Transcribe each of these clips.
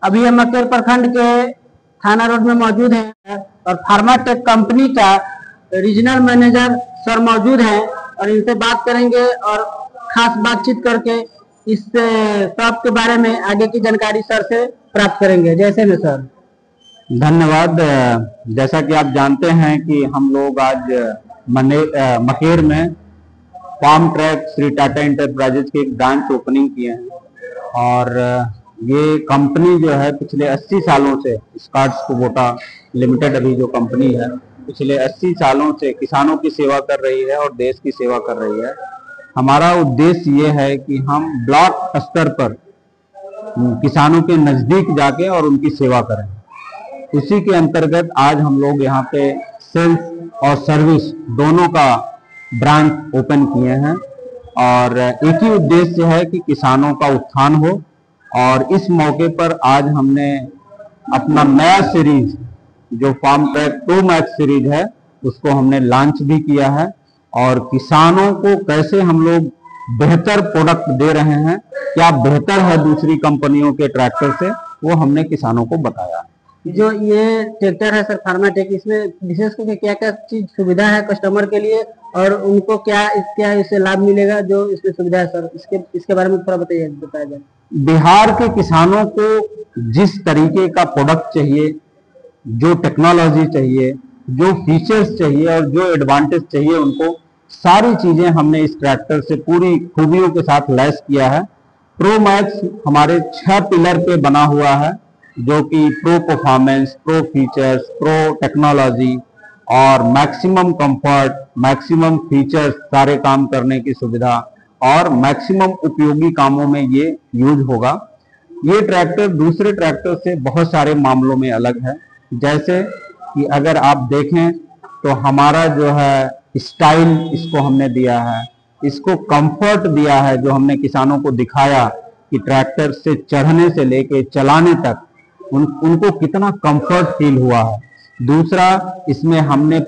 अभी हम मकेर प्रखंड के थाना रोड में मौजूद हैं और फार्माटेक कंपनी का रीजनल मैनेजर सर मौजूद हैं और इनसे बात करेंगे और खास बातचीत करके इस शॉप के बारे में आगे की जानकारी सर से प्राप्त करेंगे। जैसे में सर धन्यवाद। जैसा कि आप जानते हैं कि हम लोग आज मकेर में farm track Shri Tata enterprises के एक ब्रांच ओपनिंग किए हैं और ये कंपनी जो है पिछले 80 सालों से स्कॉट्स कुबोटा लिमिटेड अभी जो कंपनी है पिछले 80 सालों से किसानों की सेवा कर रही है और देश की सेवा कर रही है। हमारा उद्देश्य ये है कि हम ब्लॉक स्तर पर किसानों के नजदीक जाके और उनकी सेवा करें। उसी के अंतर्गत आज हम लोग यहाँ पे सेल्स और सर्विस दोनों का ब्रांच ओपन किए हैं और एक ही उद्देश्य है कि किसानों का उत्थान हो। और इस मौके पर आज हमने अपना नया सीरीज जो farm track pro max series है उसको हमने लॉन्च भी किया है और किसानों को कैसे हम लोग बेहतर प्रोडक्ट दे रहे हैं, क्या बेहतर है दूसरी कंपनियों के ट्रैक्टर से, वो हमने किसानों को बताया। जो ये ट्रैक्टर है सर फार्माटेक, इसमें विशेष करके क्या क्या चीज सुविधा है कस्टमर के लिए और उनको क्या इससे लाभ मिलेगा जो इसमें सुविधा है सर, इसके बारे में थोड़ा बताया जाए। बिहार के किसानों को जिस तरीके का प्रोडक्ट चाहिए, जो टेक्नोलॉजी चाहिए, जो फीचर्स चाहिए और जो एडवांटेज चाहिए, उनको सारी चीजें हमने इस ट्रैक्टर से पूरी खूबियों के साथ लैस किया है। प्रो मैक्स हमारे 6 पिलर पे बना हुआ है जो कि pro performance, pro features, pro technology और मैक्सिमम कंफर्ट, मैक्सिमम फीचर्स, सारे काम करने की सुविधा और मैक्सिमम उपयोगी कामों में ये यूज होगा। ये ट्रैक्टर दूसरे ट्रैक्टर से बहुत सारे मामलों में अलग है। जैसे कि अगर आप देखें तो हमारा जो है स्टाइल इसको हमने दिया है, इसको कंफर्ट दिया है जो हमने किसानों को दिखाया कि ट्रैक्टर से चढ़ने से लेके चलाने तक उनको कितना कंफर्ट फील हुआ है। दूसरा, इसमें हमने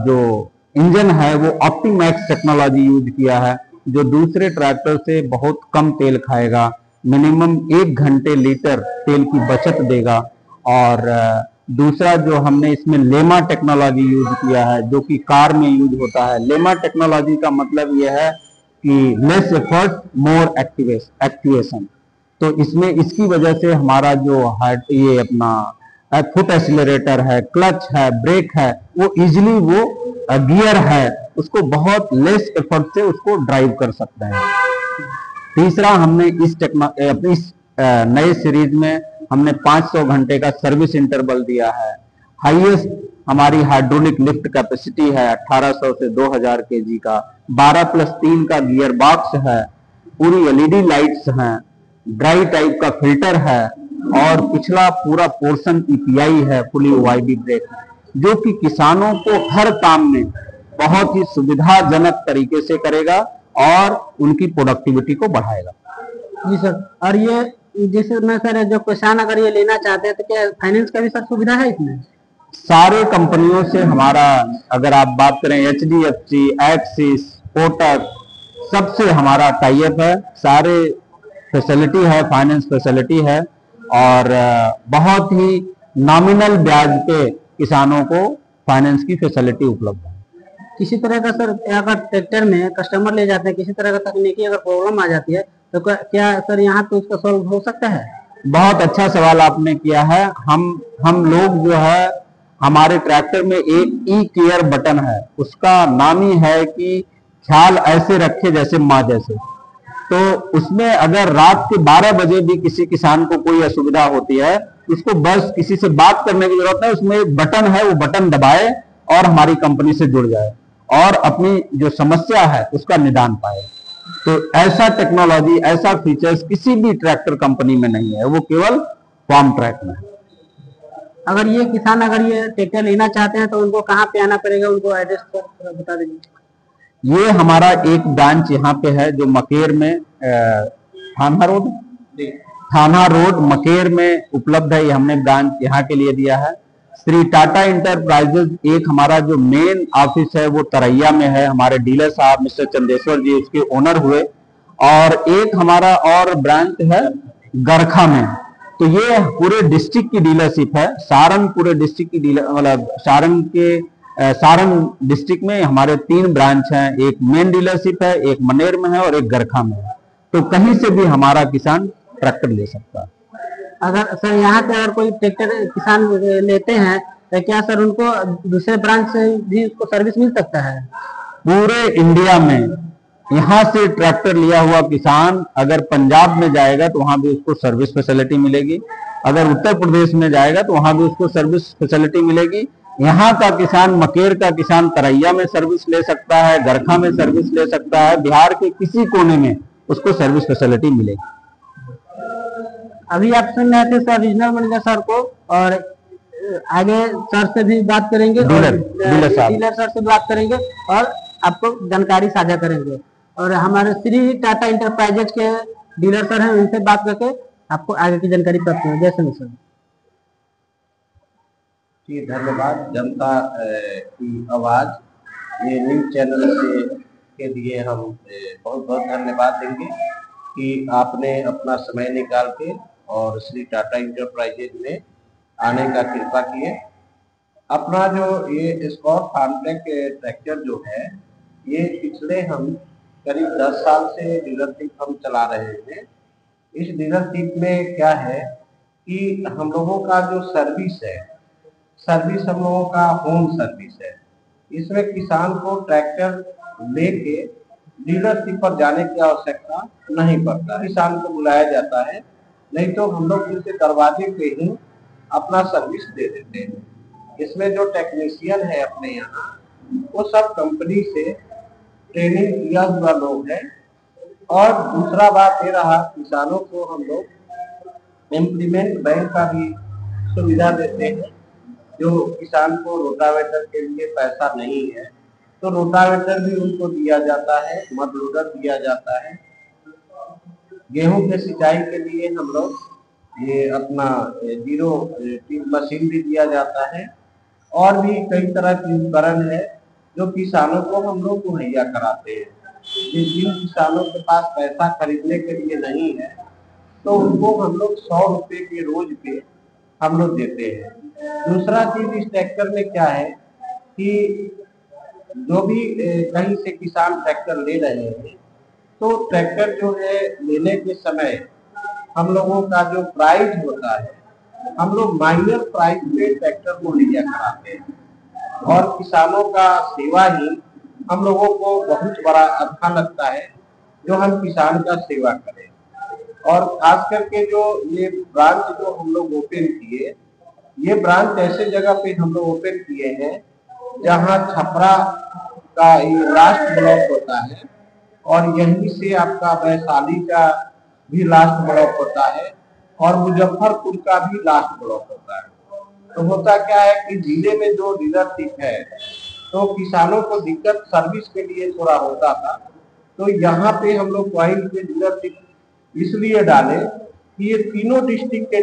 जो इंजन है वो ऑप्टीमैक्स टेक्नोलॉजी यूज किया है जो दूसरे ट्रैक्टर से बहुत कम तेल खाएगा, मिनिमम 1 घंटे लीटर तेल की बचत देगा। और दूसरा जो हमने इसमें लेमा टेक्नोलॉजी यूज किया है जो कि कार में यूज होता है। लेमा टेक्नोलॉजी का मतलब यह है कि लेस एफर्ट मोर एक्टिवेशन। तो इसमें इसकी वजह से हमारा जो ये अपना फुट एक्सीलरेटर है, क्लच है, ब्रेक है, वो इजिली वो गियर है उसको बहुत लेस एफर्ट से उसको ड्राइव कर सकते हैं। तीसरा, हमने इस नए सीरीज में हमने 500 घंटे का सर्विस इंटरवल दिया है। हाईएस्ट हमारी हाइड्रोलिक लिफ्ट कैपेसिटी है 1800 से 2000 केजी का, 12+3 का गियर बॉक्स है, पूरी एलईडी लाइट्स हैं, ड्राई टाइप का फिल्टर है और पिछला पूरा पोर्शन ईपीआई है, फुली ओआईबी ब्रेक, जो कि किसानों को हर काम में बहुत ही सुविधाजनक तरीके से करेगा और उनकी प्रोडक्टिविटी को बढ़ाएगा। जी सर, और ये जैसे मैं सर जो किसान अगर ये लेना चाहते हैं तो क्या फाइनेंस का भी सर सुविधा है इसमें? सारे कंपनियों से हमारा, अगर आप बात करें एचडीएफसी, एक्सिस, कोटक, सबसे हमारा टाई अप है। सारे फैसिलिटी है, फाइनेंस फैसिलिटी है और बहुत ही नॉमिनल ब्याज पे किसानों को फाइनेंस की फैसिलिटी उपलब्ध है। किसी तरह का सर अगर ट्रैक्टर में कस्टमर ले जाते हैं, किसी तरह का तकनीकी अगर प्रॉब्लम आ जाती है तो क्या सर यहाँ पे उसका सॉल्व हो सकता है? बहुत अच्छा सवाल आपने किया है। हम लोग जो है हमारे ट्रैक्टर में एक ई केयर बटन है, उसका नाम ही है कि ख्याल ऐसे रखे जैसे माँ जैसे। तो उसमें अगर रात के 12 बजे भी किसी किसान को कोई असुविधा होती है, उसको बस किसी से बात करने की जरूरत है, उसमें एक बटन है, वो बटन दबाए और हमारी कंपनी से जुड़ जाए और अपनी जो समस्या है उसका निदान पाए। तो ऐसा टेक्नोलॉजी, ऐसा फीचर्स किसी भी ट्रैक्टर कंपनी में नहीं है, वो केवल फार्म ट्रैक में है। अगर ये किसान अगर ये ट्रैक्टर लेना चाहते हैं तो उनको कहाँ पे आना पड़ेगा, उनको एड्रेस बता दीजिए। ये हमारा एक ब्रांच यहाँ पे है जो मकेर में थाना रोड मकेर में उपलब्ध है। ये हमने ब्रांच यहाँ के लिए दिया है। श्री टाटा इंटरप्राइजेज एक हमारा जो मेन ऑफिस है वो तरैया में है, हमारे डीलर साहब मिस्टर चंदेश्वर जी उसके ओनर हुए। और एक हमारा और ब्रांच है गरखा में, तो ये पूरे डिस्ट्रिक्ट की डीलरशिप है। सारण पूरे डिस्ट्रिक्ट की डीलर मतलब सारण डिस्ट्रिक्ट में हमारे 3 ब्रांच हैं। एक मेन डीलरशिप है, एक मनेर में है और एक गरखा में है। तो कहीं से भी हमारा किसान ट्रैक्टर ले सकता है। अगर सर यहाँ पे अगर कोई ट्रैक्टर किसान लेते हैं तो क्या सर उनको दूसरे ब्रांच से भी उसको सर्विस मिल सकता है? पूरे इंडिया में यहाँ से ट्रैक्टर लिया हुआ किसान अगर पंजाब में जाएगा तो वहां भी उसको सर्विस फैसिलिटी मिलेगी। अगर उत्तर प्रदेश में जाएगा तो वहां भी उसको सर्विस फैसिलिटी मिलेगी। यहाँ का किसान, मकेर का किसान तरैया में सर्विस ले सकता है, गरखा में सर्विस ले सकता है, बिहार के किसी कोने में उसको सर्विस फैसिलिटी मिलेगी। अभी आप सुन रहे थे सर रीजनल मैनेजर सर को, और आगे सर से भी बात करेंगे, डीलर सर से बात करेंगे और आपको जानकारी साझा करेंगे। और हमारे श्री टाटा इंटरप्राइजेज के डीलर सर हैं, उनसे बात करके आपको आगे की जानकारी प्राप्त होगी। जैसे सर जी, धन्यवाद। जनता की आवाज ये न्यूज चैनल से के लिए हम बहुत बहुत धन्यवाद देंगे कि आपने अपना समय निकाल के और श्री टाटा इंटरप्राइजेज में आने का कृपा किए। अपना जो ये एस्कॉर्ट फार्मट्रैक ट्रैक्टर जो है, ये पिछले हम करीब 10 साल से डीलरशिप हम चला रहे हैं। इस डीलरशिप में क्या है कि हम लोगों का जो सर्विस है, सर्विस हम लोगों का होम सर्विस है। इसमें किसान को ट्रैक्टर लेके डीलरशिप पर जाने की आवश्यकता नहीं पड़ता। किसान को बुलाया जाता है, नहीं तो हम लोग उनके दरवाजे पे ही अपना सर्विस दे देते हैं। इसमें जो टेक्नीशियन है अपने यहाँ, वो सब कंपनी से ट्रेनिंग किया हुआ लोग हैं। और दूसरा बात ये रहा, किसानों को हम लोग इम्प्लीमेंट बैंक का भी सुविधा देते हैं। जो किसान को रोटावेटर के लिए पैसा नहीं है तो रोटावेटर भी उनको दिया जाता है, मड लोडर दिया जाता है। गेहूं के सिंचाई के लिए हम लोग ये अपना जीरो टिप मशीन भी दिया जाता है। और भी कई तरह के उपकरण है जो किसानों को हम लोग मुहैया कराते हैं। जिन किसानों के पास पैसा खरीदने के लिए नहीं है तो उनको हम लोग 100 रुपये के रोज पे हम लोग देते हैं। दूसरा चीज इस ट्रैक्टर में क्या है कि जो भी कहीं से किसान ट्रैक्टर ले रहे हैं तो ट्रैक्टर जो है लेने के समय हम लोगों का जो प्राइस होता है, हम लोग माइनर प्राइस पे ट्रैक्टर को लिया कराते हैं। और किसानों का सेवा ही हम लोगों को बहुत बड़ा अच्छा लगता है, जो हम किसान का सेवा करें। और खास करके जो ये ब्रांच जो हम लोग ओपन किए, ये ब्रांच ऐसे जगह पे हम लोग ओपन किए हैं जहाँ छपरा का ये लास्ट ब्लॉक होता है और यहीं से आपका वैशाली का भी लास्ट ब्लॉक होता है और मुजफ्फरपुर का भी लास्ट ब्लॉक होता है। तो होता क्या है कि जिले में जो डीलरशिप है तो किसानों को दिक्कत सर्विस के लिए थोड़ा होता था, तो यहाँ पे हम लोग पॉइंट पे डीलरशिप इसलिए डाले कि ये तीनों डिस्ट्रिक्ट के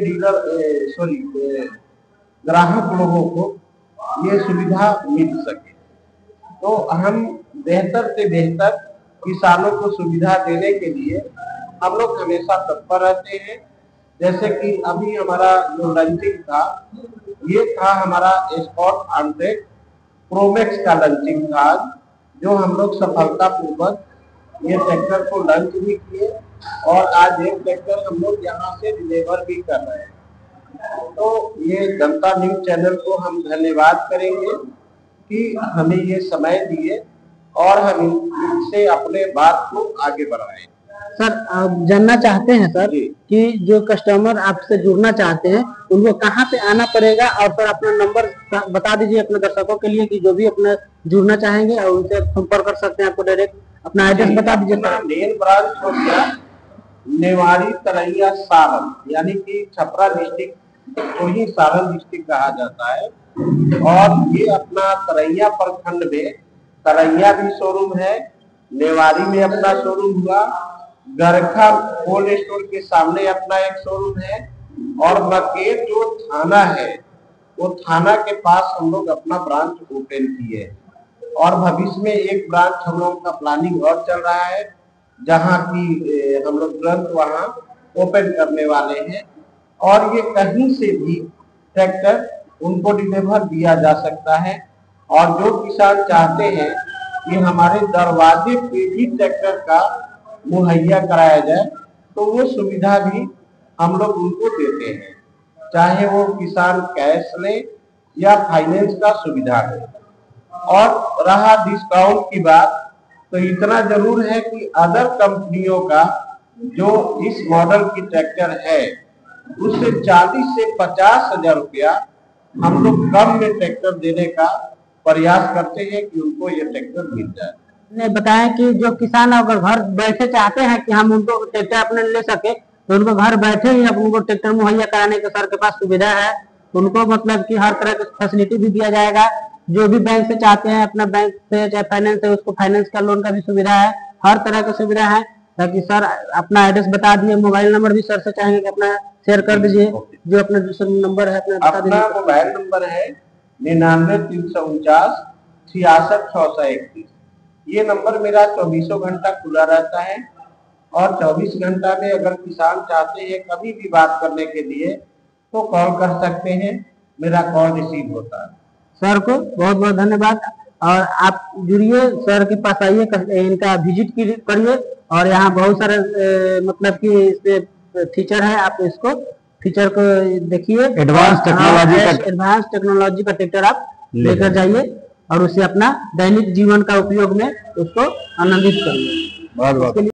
ग्राहक लोगों को ये सुविधा मिल सके। तो हम बेहतर से बेहतर किसानों को सुविधा देने के लिए हम लोग हमेशा तत्पर रहते हैं। जैसे कि अभी हमारा जो लॉन्चिंग था, ये था हमारा एस्कॉर्ट फार्मट्रैक प्रोमैक्स का लॉन्चिंग था, जो हम लोग सफलतापूर्वक ये ट्रैक्टर को लॉन्च भी किए और आज एक ट्रैक्टर हम लोग यहाँ से डिलीवर भी कर रहे हैं। तो ये जनता न्यूज चैनल को हम धन्यवाद करेंगे कि हमें ये समय दिए और हम इनसे अपने बात को आगे बढ़ाएं। सर आप जानना चाहते हैं सर कि जो कस्टमर आपसे जुड़ना चाहते हैं उनको कहाँ पे आना पड़ेगा, और सर अपना नंबर बता दीजिए अपने दर्शकों के लिए कि जो भी अपना जुड़ना चाहेंगे और उनसे संपर्क कर सकते हैं। आपको डायरेक्ट अपना एड्रेस बता दीजिए। मेन ब्रांच हो गया नेवाड़ी तरैया सारण, यानी कि छपरा डिस्ट्रिक्ट को ही सारण डिस्ट्रिक्ट कहा जाता है। और ये अपना तरैया प्रखंड में तरैया भी शोरूम है, नेवाड़ी में अपना शोरूम हुआ, गरखा कोल्ड स्टोर के सामने अपना एक शोरूम है, और मकेर जो थाना है वो थाना के पास हम लोग अपना ब्रांच ओपन किए। और भविष्य में एक ब्रांच हम लोगों का प्लानिंग और चल रहा है, जहाँ की हम लोग तुरंत वहाँ ओपन करने वाले हैं। और ये कहीं से भी ट्रैक्टर उनको डिलीवर दिया जा सकता है। और जो किसान चाहते हैं कि हमारे दरवाजे पे भी ट्रैक्टर का मुहैया कराया जाए, तो वो सुविधा भी हम लोग उनको देते हैं, चाहे वो किसान कैश ले या फाइनेंस का सुविधा ले। और रहा डिस्काउंट की बात, तो इतना जरूर है कि अदर कंपनियों का जो इस मॉडल की ट्रैक्टर है उससे 40 से 50 हजार रुपया हम लोग कम में ट्रैक्टर देने का प्रयास करते हैं कि उनको ये ट्रैक्टर मिल जाए। ने बताया कि जो किसान अगर घर बैठे चाहते हैं कि हम उनको ट्रैक्टर अपने ले सके, तो उनको घर बैठे ही उनको ट्रैक्टर मुहैया कराने के सर के पास सुविधा है। उनको मतलब कि हर तरह की फैसिलिटी भी दिया जाएगा। जो भी बैंक से चाहते हैं, अपना बैंक से चाहे फाइनेंस है, उसको फाइनेंस का लोन का भी सुविधा है, हर तरह की सुविधा है। ताकि सर अपना एड्रेस बता दिए, मोबाइल नंबर भी सर से चाहेंगे कि अपना शेयर कर दीजिए, जो अपना दूसरा नंबर है अपना मोबाइल नंबर है 99 349 66 631। ये नंबर मेरा 24 घंटा खुला रहता है और 24 घंटा में अगर किसान चाहते हैं कभी भी बात करने के लिए तो कॉल कर सकते हैं, मेरा कॉल रिसीव होता है। सर को बहुत बहुत धन्यवाद। और आप जुड़िए, सर के पास आइए, इनका विजिट करिए। और यहाँ बहुत सारे मतलब कि इसमें फीचर है, आप इसको फीचर को देखिए। एडवांस टेक्नोलॉजी का ट्रैक्टर आप लेकर जाइए और उसे अपना दैनिक जीवन का उपयोग में उसको आनंदित करिए। बहुत बहुत